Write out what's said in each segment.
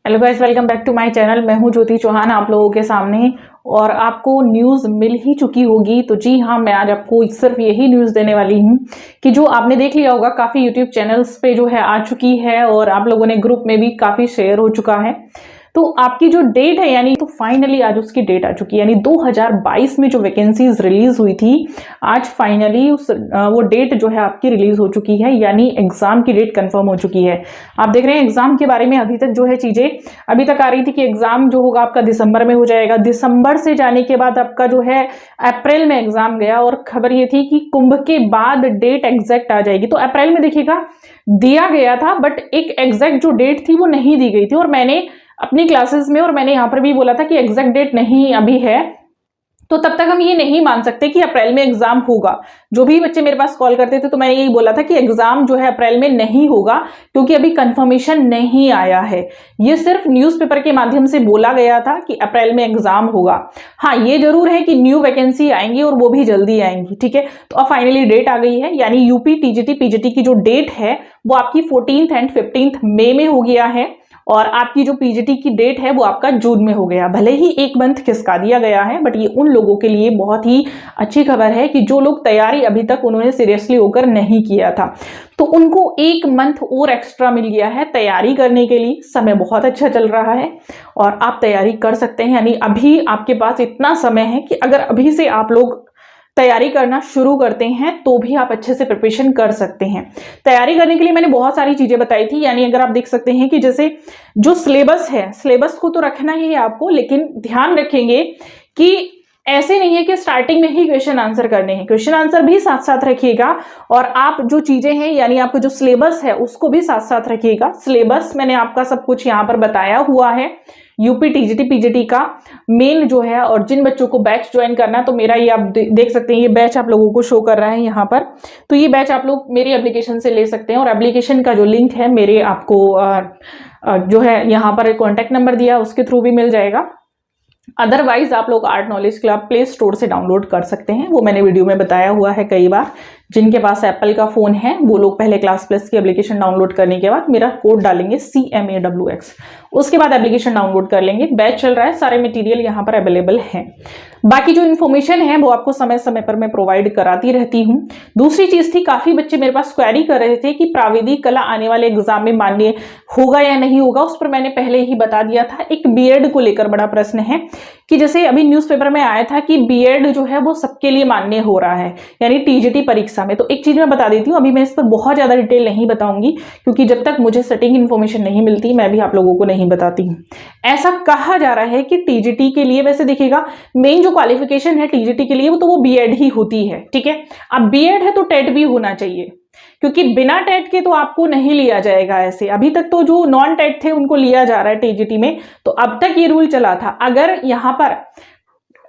Hello guys, welcome back to my channel. मैं हूं ज्योति चौहान आप लोगों के सामने। और आपको न्यूज़ मिल ही चुकी होगी, तो जी हाँ, मैं आज आपको सिर्फ यही न्यूज़ देने वाली हूं कि जो आपने देख लिया होगा काफ़ी यूट्यूब चैनल्स पे जो है आ चुकी है और आप लोगों ने ग्रुप में भी काफ़ी शेयर हो चुका है। तो आपकी जो डेट है यानी तो फाइनली आज उसकी डेट आ चुकी है, यानी 2022 में जो वैकेंसीज रिलीज हुई थी आज फाइनली वो डेट जो है आपकी रिलीज हो चुकी है, यानी एग्जाम की डेट कंफर्म हो चुकी है। आप देख रहे हैं एग्जाम के बारे में अभी तक जो है चीजें अभी तक आ रही थी कि एग्जाम जो होगा आपका दिसंबर में हो जाएगा। दिसंबर से जाने के बाद आपका जो है अप्रैल में एग्जाम गया और खबर ये थी कि कुंभ के बाद डेट एग्जैक्ट आ जाएगी। तो अप्रैल में देखिएगा दिया गया था, बट एक एग्जैक्ट जो डेट थी वो नहीं दी गई थी। और मैंने अपनी क्लासेस में और मैंने यहाँ पर भी बोला था कि एग्जैक्ट डेट नहीं अभी है, तो तब तक हम ये नहीं मान सकते कि अप्रैल में एग्जाम होगा। जो भी बच्चे मेरे पास कॉल करते थे तो मैंने यही बोला था कि एग्जाम जो है अप्रैल में नहीं होगा, क्योंकि अभी कंफर्मेशन नहीं आया है। ये सिर्फ न्यूज़पेपर के माध्यम से बोला गया था कि अप्रैल में एग्जाम होगा। हाँ, ये जरूर है कि न्यू वैकेंसी आएंगी और वो भी जल्दी आएंगी, ठीक है। तो अब फाइनली डेट आ गई है, यानी यूपी टीजीटी पीजीटी की जो डेट है वो आपकी 14th एंड 15th मई में हो गया है और आपकी जो पीजीटी की डेट है वो आपका जून में हो गया। भले ही एक मंथ खिसका दिया गया है, बट ये उन लोगों के लिए बहुत ही अच्छी खबर है कि जो लोग तैयारी अभी तक उन्होंने सीरियसली होकर नहीं किया था, तो उनको एक मंथ और एक्स्ट्रा मिल गया है तैयारी करने के लिए। समय बहुत अच्छा चल रहा है और आप तैयारी कर सकते हैं, यानी अभी आपके पास इतना समय है कि अगर अभी से आप लोग तैयारी करना शुरू करते हैं तो भी आप अच्छे से प्रिपरेशन कर सकते हैं। तैयारी करने के लिए मैंने बहुत सारी चीजें बताई थी, यानी अगर आप देख सकते हैं कि जैसे जो सिलेबस है, सिलेबस को तो रखना ही है आपको, लेकिन ध्यान रखेंगे कि ऐसे नहीं है कि स्टार्टिंग में ही क्वेश्चन आंसर करने हैं, क्वेश्चन आंसर भी साथ साथ रखिएगा और आप जो चीजें हैं यानी आपको जो सिलेबस है उसको भी साथ साथ रखिएगा। सिलेबस मैंने आपका सब कुछ यहाँ पर बताया हुआ है यूपी टीजीटी पीजीटी का मेन जो है। और जिन बच्चों को बैच ज्वाइन करना है तो मेरा ये आप देख सकते हैं, ये बैच आप लोगों को शो कर रहा है यहाँ पर। तो ये बैच आप लोग मेरी एप्लीकेशन से ले सकते हैं और एप्लीकेशन का जो लिंक है मेरे आपको जो है यहाँ पर कॉन्टैक्ट नंबर दिया उसके थ्रू भी मिल जाएगा। अदरवाइज आप लोग art knowledge club play store से डाउनलोड कर सकते हैं, वो मैंने वीडियो में बताया हुआ है कई बार। जिनके पास एप्पल का फोन है वो लोग पहले क्लास प्लस की एप्लीकेशन डाउनलोड करने के बाद मेरा कोड डालेंगे CMAWX, उसके बाद एप्लीकेशन डाउनलोड कर लेंगे। बैच चल रहा है, सारे मटेरियल यहाँ पर अवेलेबल हैं। बाकी जो इन्फॉर्मेशन है वो आपको समय समय पर मैं प्रोवाइड कराती रहती हूँ। दूसरी चीज थी, काफी बच्चे मेरे पास क्वेरी कर रहे थे कि प्राविधिक कला आने वाले एग्जाम में मान्य होगा या नहीं होगा। उस पर मैंने पहले ही बता दिया था। एक बीएड को लेकर बड़ा प्रश्न है कि जैसे अभी न्यूज़पेपर में आया था कि बीएड जो है वो सबके लिए मान्य हो रहा है, यानी टीजीटी परीक्षा में। तो एक चीज मैं बता देती हूँ, अभी मैं इस पर बहुत ज्यादा डिटेल नहीं बताऊंगी क्योंकि जब तक मुझे सटीक इन्फॉर्मेशन नहीं मिलती मैं भी आप लोगों को नहीं बताती हूँ। ऐसा कहा जा रहा है कि टीजीटी के लिए, वैसे देखिएगा मेन जो क्वालिफिकेशन है टीजीटी के लिए वो तो वो बीएड ही होती है, ठीक है। अब बीएड है तो टेट भी होना चाहिए, क्योंकि बिना टेट के तो आपको नहीं लिया जाएगा। ऐसे अभी तक तो जो नॉन टेट थे उनको लिया जा रहा है टीजीटी में, तो अब तक ये रूल चला था। अगर यहाँ पर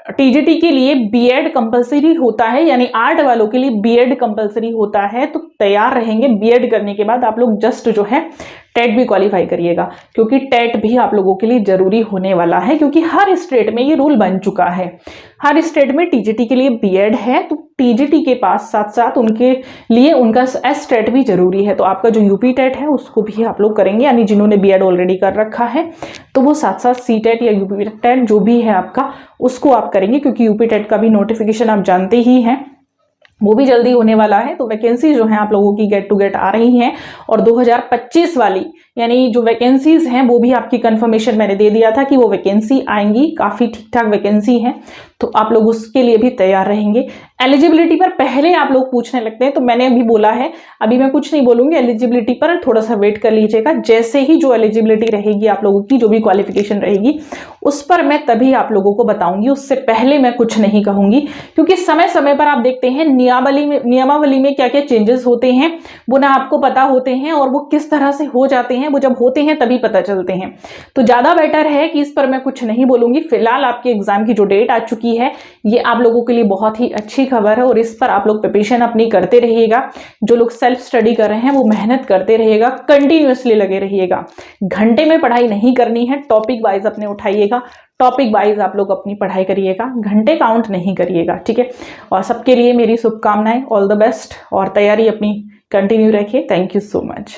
टीजीटी के लिए बीएड कंपलसरी होता है, यानी आर्ट वालों के लिए बीएड कंपलसरी होता है, तो तैयार रहेंगे। बीएड करने के बाद आप लोग जस्ट जो है टेट भी क्वालिफाई करिएगा, क्योंकि टेट भी आप लोगों के लिए जरूरी होने वाला है, क्योंकि हर स्टेट में ये रूल बन चुका है। हर स्टेट में टीजीटी के लिए बीएड है, तो टीजीटी के पास साथ साथ उनके लिए उनका एस टेट भी जरूरी है। तो आपका जो यूपी टेट है उसको भी आप लोग करेंगे, यानी जिन्होंने बीएड ऑलरेडी कर रखा है तो वो साथ साथ सी टेट या यूपी टेट जो भी है आपका उसको आप करेंगे, क्योंकि यूपी टेट का भी नोटिफिकेशन आप जानते ही हैं वो भी जल्दी होने वाला है। तो वैकेंसी जो है आप लोगों की गेट टू गेट आ रही हैं और 2025 वाली यानी जो वैकेंसीज हैं वो भी आपकी कंफर्मेशन मैंने दे दिया था कि वो वैकेंसी आएंगी, काफी ठीक ठाक वैकेंसी है, तो आप लोग उसके लिए भी तैयार रहेंगे। एलिजिबिलिटी पर पहले आप लोग पूछने लगते हैं, तो मैंने अभी बोला है, अभी मैं कुछ नहीं बोलूंगी। एलिजिबिलिटी पर थोड़ा सा वेट कर लीजिएगा, जैसे ही जो एलिजिबिलिटी रहेगी आप लोगों की, जो भी क्वालिफिकेशन रहेगी उस पर मैं तभी आप लोगों को बताऊंगी, उससे पहले मैं कुछ नहीं कहूंगी। क्योंकि समय समय पर आप देखते हैं नियमावली में क्या क्या चेंजेस होते हैं वो ना आपको पता होते हैं, और वो किस तरह से हो जाते हैं वो जब होते हैं तभी पता चलते हैं। तो ज्यादा बेटर है कि इस पर मैं कुछ नहीं बोलूंगी। फिलहाल आपके एग्जाम की जो डेट आ चुकी है ये आप लोगों के लिए बहुत ही अच्छी खबर है और इस पर आप लोग प्रिपरेशन अपनी करते रहिएगा। जो लोग सेल्फ स्टडी कर रहे हैं वो मेहनत करते रहिएगा, कंटिन्यूअसली लगे रहिएगा। घंटे में पढ़ाई नहीं करनी है, टॉपिक वाइज अपने उठाइएगा, टॉपिक वाइज आप लोग अपनी पढ़ाई करिएगा, घंटे काउंट नहीं करिएगा, ठीक है। और सबके लिए मेरी शुभकामनाएं, ऑल द बेस्ट, और तैयारी अपनी कंटिन्यू रखिए। Thank you so much.